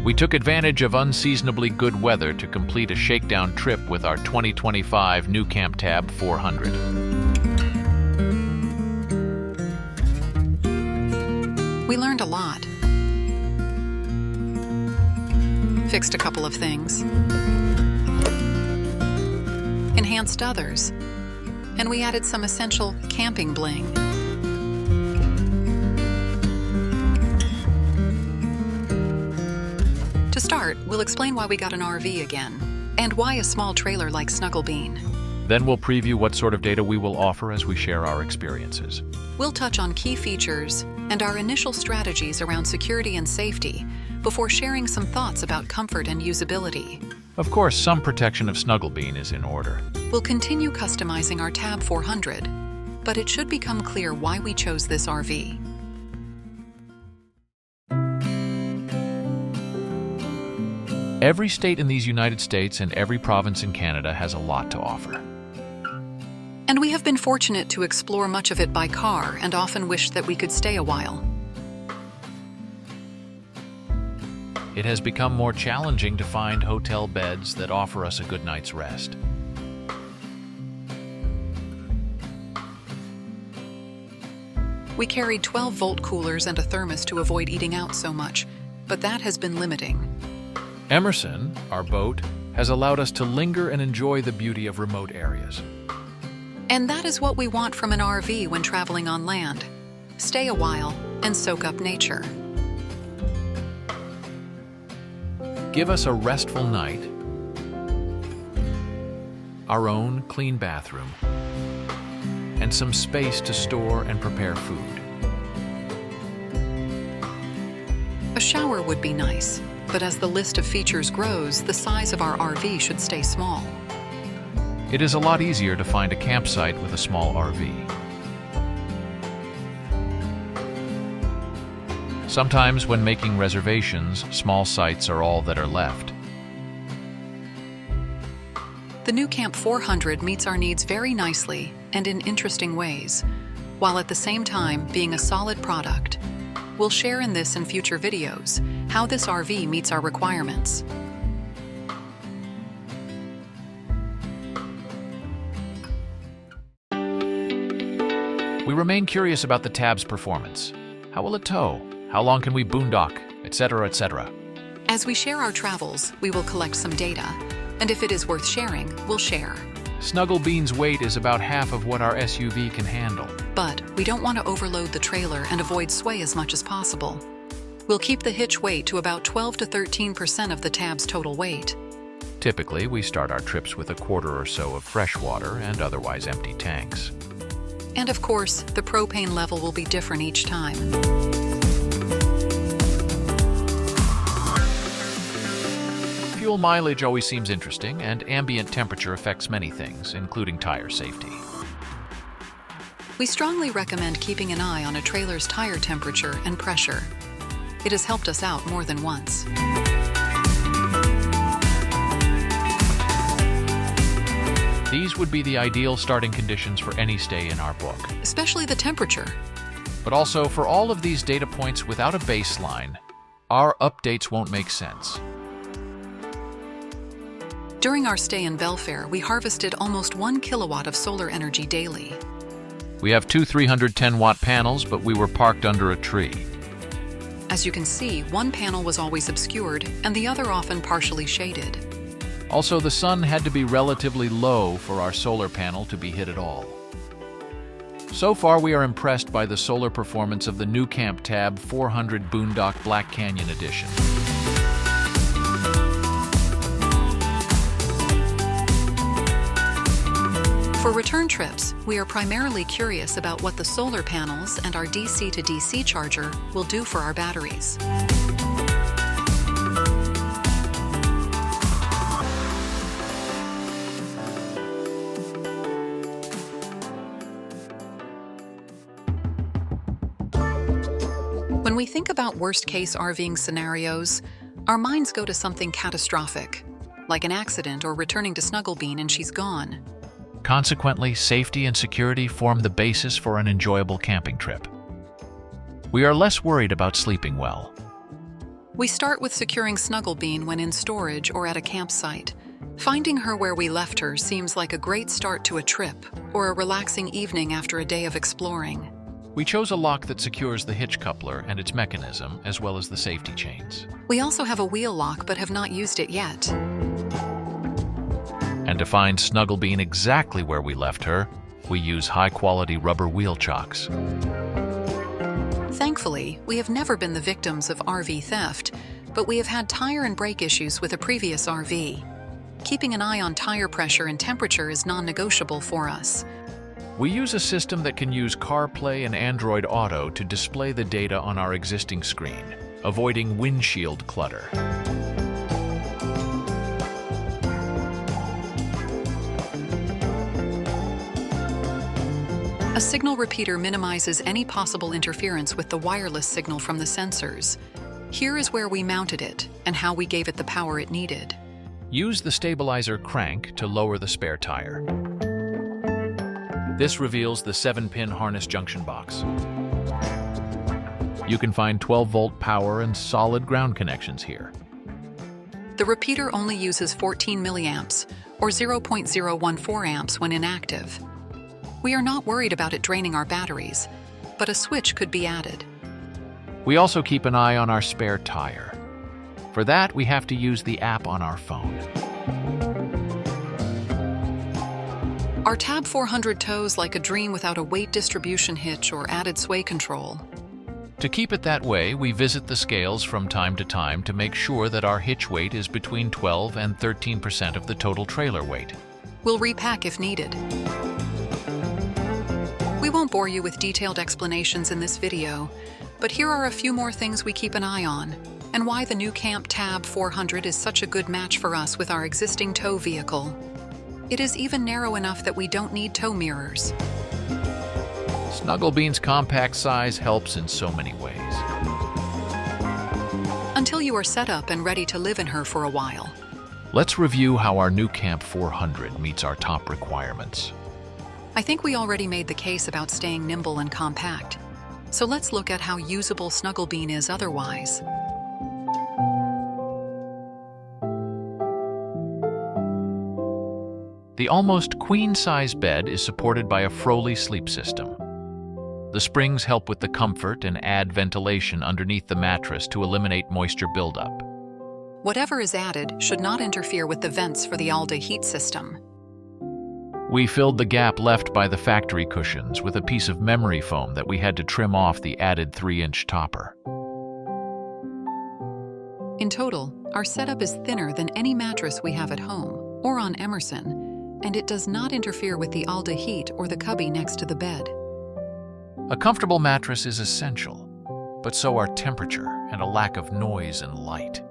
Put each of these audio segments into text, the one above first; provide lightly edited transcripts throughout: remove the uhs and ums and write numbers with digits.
We took advantage of unseasonably good weather to complete a shakedown trip with our 2025 nuCamp Tab 400. We learned a lot. Fixed a couple of things. Enhanced others. And we added some essential camping bling. To start, we'll explain why we got an RV again, and why a small trailer like Snugglebean. Then we'll preview what sort of data we will offer as we share our experiences. We'll touch on key features and our initial strategies around security and safety before sharing some thoughts about comfort and usability. Of course, some protection of Snugglebean is in order. We'll continue customizing our Tab 400, but it should become clear why we chose this RV. Every state in these United States and every province in Canada has a lot to offer. And we have been fortunate to explore much of it by car and often wished that we could stay a while. It has become more challenging to find hotel beds that offer us a good night's rest. We carried 12-volt coolers and a thermos to avoid eating out so much, but that has been limiting. Emerson, our boat, has allowed us to linger and enjoy the beauty of remote areas. And that is what we want from an RV when traveling on land. Stay a while and soak up nature. Give us a restful night, our own clean bathroom, and some space to store and prepare food. A shower would be nice, but as the list of features grows, the size of our RV should stay small. It is a lot easier to find a campsite with a small RV. Sometimes when making reservations, small sites are all that are left. The nuCamp 400 meets our needs very nicely and in interesting ways, while at the same time being a solid product. We'll share in this and future videos how this RV meets our requirements. We remain curious about the Tab's performance. How will it tow? How long can we boondock? Etc., etc. As we share our travels, we will collect some data, and if it is worth sharing, we'll share. Snugglebean's weight is about half of what our SUV can handle. But we don't want to overload the trailer and avoid sway as much as possible. We'll keep the hitch weight to about 12 to 13% of the Tab's total weight. Typically, we start our trips with a quarter or so of fresh water and otherwise empty tanks. And of course, the propane level will be different each time. Fuel mileage always seems interesting, and ambient temperature affects many things, including tire safety. We strongly recommend keeping an eye on a trailer's tire temperature and pressure. It has helped us out more than once. These would be the ideal starting conditions for any stay in our book. Especially the temperature. But also, for all of these data points without a baseline, our updates won't make sense. During our stay in Belfair, we harvested almost 1 kilowatt of solar energy daily. We have two 310-watt panels, but we were parked under a tree. As you can see, one panel was always obscured and the other often partially shaded. Also, the sun had to be relatively low for our solar panel to be hit at all. So far, we are impressed by the solar performance of the nuCamp Tab 400 Boondock Black Canyon Edition. For return trips, we are primarily curious about what the solar panels and our DC to DC charger will do for our batteries. When we think about worst-case RVing scenarios, our minds go to something catastrophic, like an accident or returning to Snugglebean and she's gone. Consequently, safety and security form the basis for an enjoyable camping trip. We are less worried about sleeping well. We start with securing Snugglebean when in storage or at a campsite. Finding her where we left her seems like a great start to a trip or a relaxing evening after a day of exploring. We chose a lock that secures the hitch coupler and its mechanism, as well as the safety chains. We also have a wheel lock but have not used it yet. And to find Snugglebean exactly where we left her, we use high-quality rubber wheel chocks. Thankfully, we have never been the victims of RV theft, but we have had tire and brake issues with a previous RV. Keeping an eye on tire pressure and temperature is non-negotiable for us. We use a system that can use CarPlay and Android Auto to display the data on our existing screen, avoiding windshield clutter. A signal repeater minimizes any possible interference with the wireless signal from the sensors. Here is where we mounted it and how we gave it the power it needed. Use the stabilizer crank to lower the spare tire. This reveals the 7-pin harness junction box. You can find 12-volt power and solid ground connections here. The repeater only uses 14 milliamps, or 0.014 amps when inactive. We are not worried about it draining our batteries, but a switch could be added. We also keep an eye on our spare tire. For that, we have to use the app on our phone. Our Tab 400 tows like a dream without a weight distribution hitch or added sway control. To keep it that way, we visit the scales from time to time to make sure that our hitch weight is between 12 and 13% of the total trailer weight. We'll repack if needed. We won't bore you with detailed explanations in this video, but here are a few more things we keep an eye on, and why the nuCamp Tab 400 is such a good match for us with our existing tow vehicle. It is even narrow enough that we don't need tow mirrors. Snugglebean's compact size helps in so many ways. Until you are set up and ready to live in her for a while. Let's review how our nuCamp 400 meets our top requirements. I think we already made the case about staying nimble and compact. So let's look at how usable Snugglebean is otherwise. The almost queen-size bed is supported by a Froley sleep system. The springs help with the comfort and add ventilation underneath the mattress to eliminate moisture buildup. Whatever is added should not interfere with the vents for the Alda heat system. We filled the gap left by the factory cushions with a piece of memory foam that we had to trim off the added 3-inch topper. In total, our setup is thinner than any mattress we have at home or on Emerson, and it does not interfere with the Alda heat or the cubby next to the bed. A comfortable mattress is essential, but so are temperature and a lack of noise and light.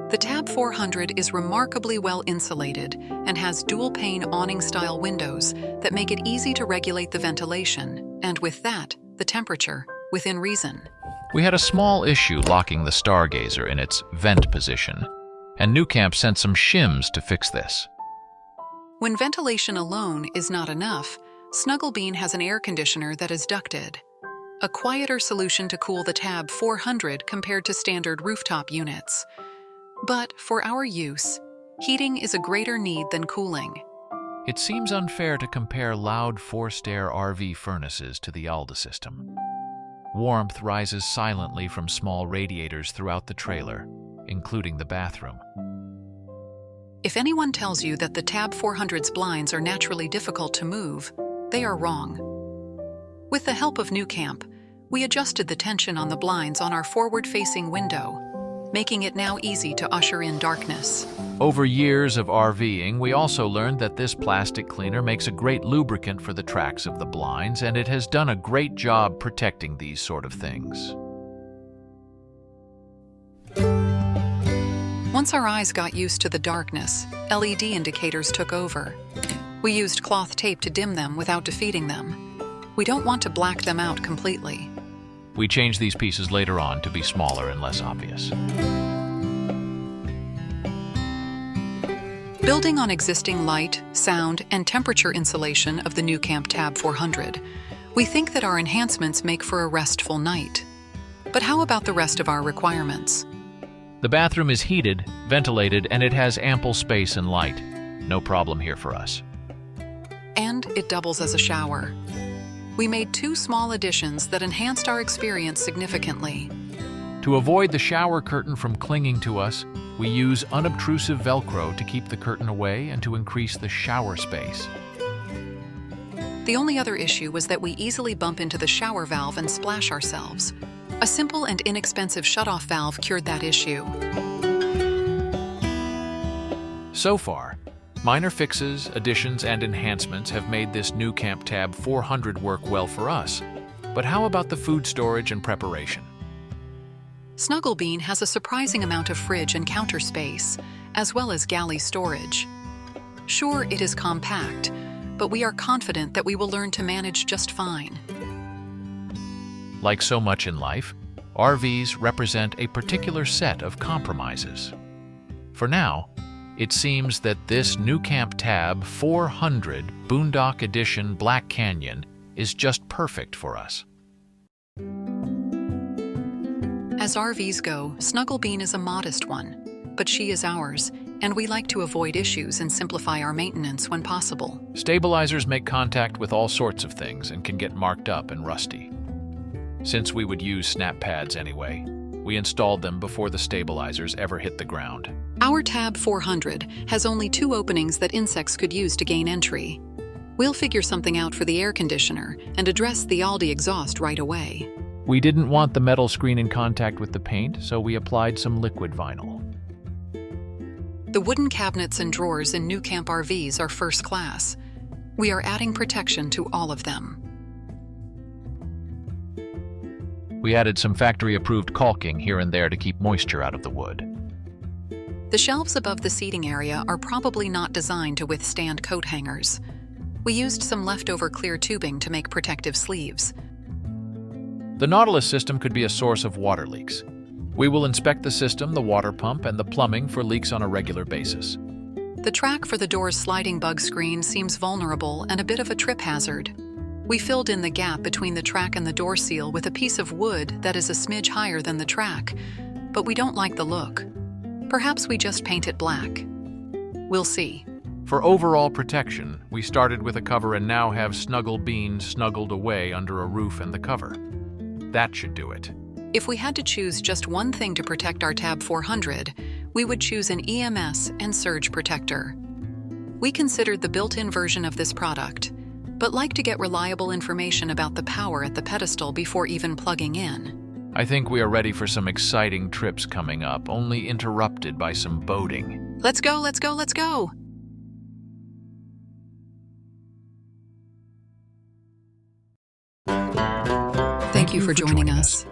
The Tab 400 is remarkably well insulated and has dual-pane awning-style windows that make it easy to regulate the ventilation, and with that, the temperature, within reason. We had a small issue locking the Stargazer in its vent position, and nuCamp sent some shims to fix this. When ventilation alone is not enough, Snugglebean has an air conditioner that is ducted. A quieter solution to cool the Tab 400 compared to standard rooftop units. But for our use, heating is a greater need than cooling. It seems unfair to compare loud forced-air RV furnaces to the Alda system. Warmth rises silently from small radiators throughout the trailer, including the bathroom. If anyone tells you that the Tab 400's blinds are naturally difficult to move, they are wrong. With the help of nuCamp, we adjusted the tension on the blinds on our forward-facing window, making it now easy to usher in darkness. Over years of RVing, we also learned that this plastic cleaner makes a great lubricant for the tracks of the blinds, and it has done a great job protecting these sort of things. Once our eyes got used to the darkness, LED indicators took over. We used cloth tape to dim them without defeating them. We don't want to black them out completely. We changed these pieces later on to be smaller and less obvious. Building on existing light, sound, and temperature insulation of the nuCamp Tab 400, we think that our enhancements make for a restful night. But how about the rest of our requirements? The bathroom is heated, ventilated, and it has ample space and light. No problem here for us. And it doubles as a shower. We made 2 small additions that enhanced our experience significantly. To avoid the shower curtain from clinging to us, we use unobtrusive Velcro to keep the curtain away and to increase the shower space. The only other issue was that we easily bump into the shower valve and splash ourselves. A simple and inexpensive shutoff valve cured that issue. So far, minor fixes, additions, and enhancements have made this nuCamp Tab 400 work well for us. But how about the food storage and preparation? Snugglebean has a surprising amount of fridge and counter space, as well as galley storage. Sure, it is compact, but we are confident that we will learn to manage just fine. Like so much in life, RVs represent a particular set of compromises. For now, it seems that this nuCamp Tab 400 Boondock Edition Black Canyon is just perfect for us. As RVs go, Snugglebean is a modest one, but she is ours, and we like to avoid issues and simplify our maintenance when possible. Stabilizers make contact with all sorts of things and can get marked up and rusty. Since we would use snap pads anyway, we installed them before the stabilizers ever hit the ground. Our Tab 400 has only 2 openings that insects could use to gain entry. We'll figure something out for the air conditioner and address the Aldi exhaust right away. We didn't want the metal screen in contact with the paint, so we applied some liquid vinyl. The wooden cabinets and drawers in nuCamp RVs are first class. We are adding protection to all of them. We added some factory-approved caulking here and there to keep moisture out of the wood. The shelves above the seating area are probably not designed to withstand coat hangers. We used some leftover clear tubing to make protective sleeves. The Nautilus system could be a source of water leaks. We will inspect the system, the water pump, and the plumbing for leaks on a regular basis. The track for the door's sliding bug screen seems vulnerable and a bit of a trip hazard. We filled in the gap between the track and the door seal with a piece of wood that is a smidge higher than the track, but we don't like the look. Perhaps we just paint it black. We'll see. For overall protection, we started with a cover and now have Snugglebean snuggled away under a roof and the cover. That should do it. If we had to choose just one thing to protect our Tab 400, we would choose an EMS and surge protector. We considered the built-in version of this product, but like to get reliable information about the power at the pedestal before even plugging in. I think we are ready for some exciting trips coming up, only interrupted by some boating. Let's go, let's go, let's go! Thank you for joining us.